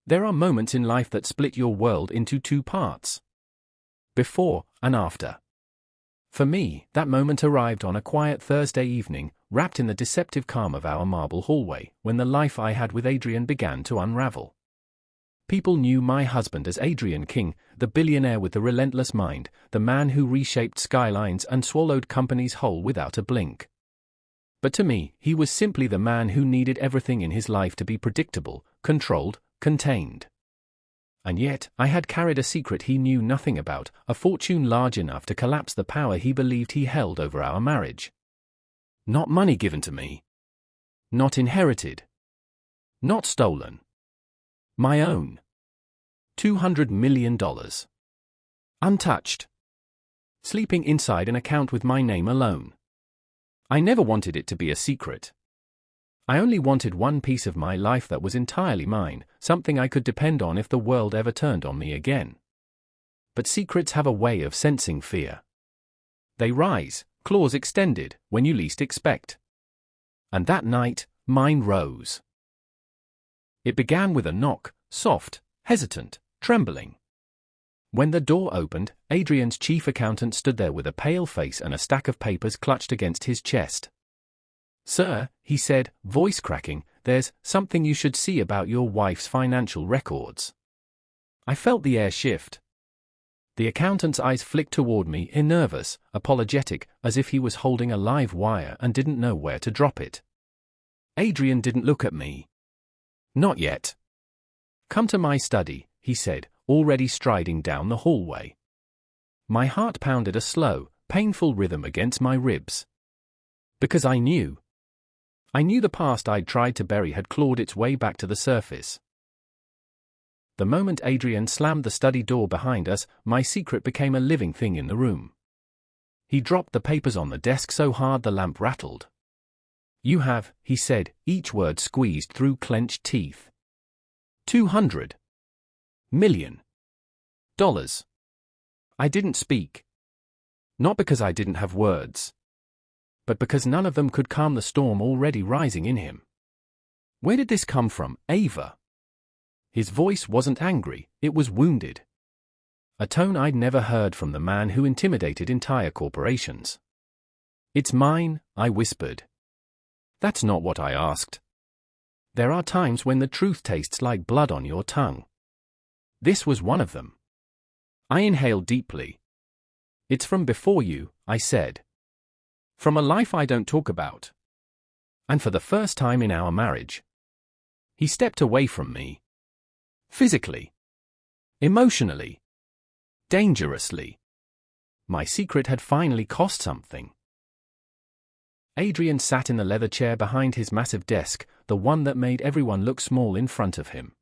There are moments in life that split your world into two parts. Before and after. For me, that moment arrived on a quiet Thursday evening, wrapped in the deceptive calm of our marble hallway, when the life I had with Adrian began to unravel. People knew my husband as Adrian King, the billionaire with the relentless mind, the man who reshaped skylines and swallowed companies whole without a blink. But to me, he was simply the man who needed everything in his life to be predictable, controlled, contained. And yet, I had carried a secret he knew nothing about, a fortune large enough to collapse the power he believed he held over our marriage. Not money given to me. Not inherited. Not stolen. My own. $200 million. Untouched. Sleeping inside an account with my name alone. I never wanted it to be a secret. I only wanted one piece of my life that was entirely mine, something I could depend on if the world ever turned on me again. But secrets have a way of sensing fear. They rise, claws extended, when you least expect. And that night, mine rose. It began with a knock, soft, hesitant, trembling. When the door opened, Adrian's chief accountant stood there with a pale face and a stack of papers clutched against his chest. "Sir," he said, voice cracking, "there's something you should see about your wife's financial records." I felt the air shift. The accountant's eyes flicked toward me, nervous, apologetic, as if he was holding a live wire and didn't know where to drop it. Adrian didn't look at me. "Not yet." "Come to my study," he said, already striding down the hallway. My heart pounded a slow, painful rhythm against my ribs. Because I knew the past I'd tried to bury had clawed its way back to the surface. The moment Adrian slammed the study door behind us, my secret became a living thing in the room. He dropped the papers on the desk so hard the lamp rattled. "You have," he said, each word squeezed through clenched teeth. $200 million. I didn't speak. Not because I didn't have words, but because none of them could calm the storm already rising in him. "Where did this come from, Ava?" His voice wasn't angry, it was wounded. A tone I'd never heard from the man who intimidated entire corporations. "It's mine," I whispered. "That's not what I asked." There are times when the truth tastes like blood on your tongue. This was one of them. I inhaled deeply. "It's from before you," I said. "From a life I don't talk about. And for the first time in our marriage." He stepped away from me. Physically. Emotionally. Dangerously. My secret had finally cost something. Adrian sat in the leather chair behind his massive desk, the one that made everyone look small in front of him.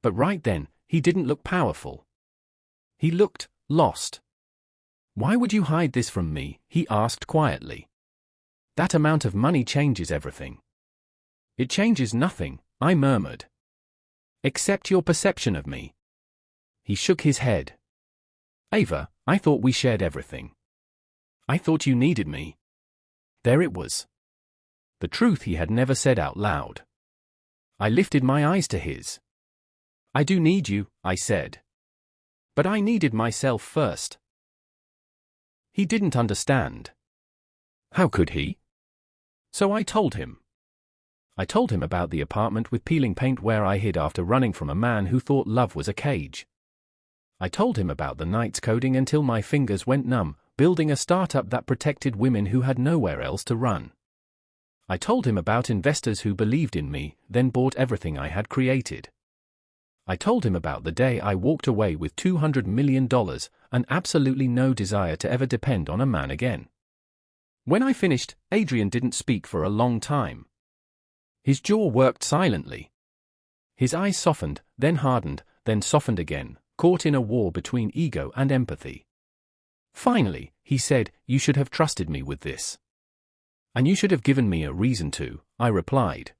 But right then, he didn't look powerful. He looked lost. "Why would you hide this from me?" he asked quietly. "That amount of money changes everything." "It changes nothing," I murmured. "Except your perception of me." He shook his head. "Ava, I thought we shared everything. I thought you needed me." There it was. The truth he had never said out loud. I lifted my eyes to his. "I do need you," I said. "But I needed myself first." He didn't understand. How could he? So I told him. I told him about the apartment with peeling paint where I hid after running from a man who thought love was a cage. I told him about the nights coding until my fingers went numb, building a startup that protected women who had nowhere else to run. I told him about investors who believed in me, then bought everything I had created. I told him about the day I walked away with $200 million and absolutely no desire to ever depend on a man again. When I finished, Adrian didn't speak for a long time. His jaw worked silently. His eyes softened, then hardened, then softened again, caught in a war between ego and empathy. Finally, he said, "You should have trusted me with this." "And you should have given me a reason to," I replied.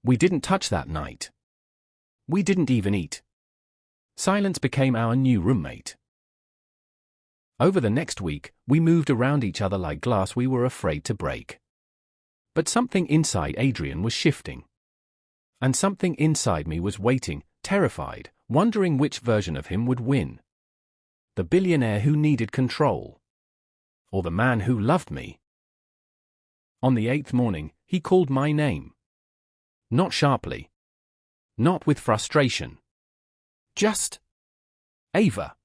We didn't touch that night. We didn't even eat. Silence became our new roommate. Over the next week, we moved around each other like glass we were afraid to break. But something inside Adrian was shifting. And something inside me was waiting, terrified, wondering which version of him would win. The billionaire who needed control, or the man who loved me. On the 8th morning, he called my name. Not sharply. Not with frustration. Just Ava.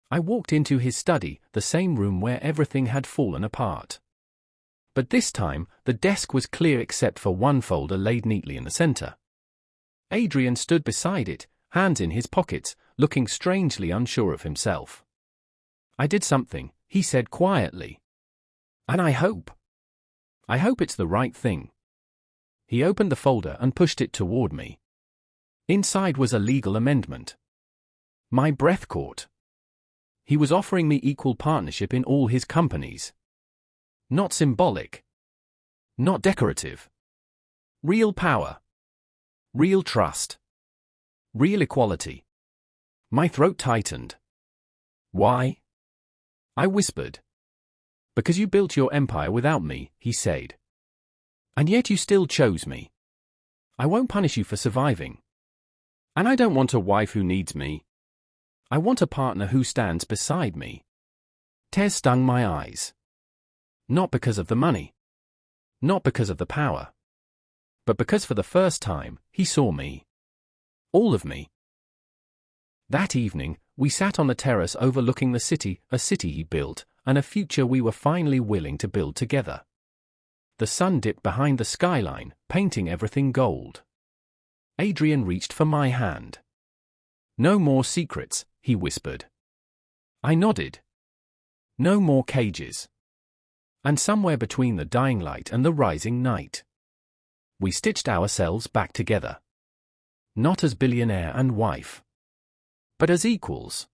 I walked into his study, the same room where everything had fallen apart. But this time, the desk was clear except for one folder laid neatly in the center. Adrian stood beside it, hands in his pockets, looking strangely unsure of himself. I did something, he said quietly. And I hope it's the right thing. He opened the folder and pushed it toward me. Inside was a legal amendment. My breath caught. He was offering me equal partnership in all his companies. Not symbolic. Not decorative. Real power. Real trust. Real equality. My throat tightened. Why? I whispered. Because you built your empire without me, he said. And yet you still chose me. I won't punish you for surviving. And I don't want a wife who needs me. I want a partner who stands beside me. Tears stung my eyes. Not because of the money. Not because of the power. But because for the first time, he saw me. All of me. That evening, we sat on the terrace overlooking the city, a city he built, and a future we were finally willing to build together. The sun dipped behind the skyline, painting everything gold. Adrian reached for my hand. No more secrets, he whispered. I nodded. No more cages. And somewhere between the dying light and the rising night, we stitched ourselves back together. Not as billionaire and wife, but as equals.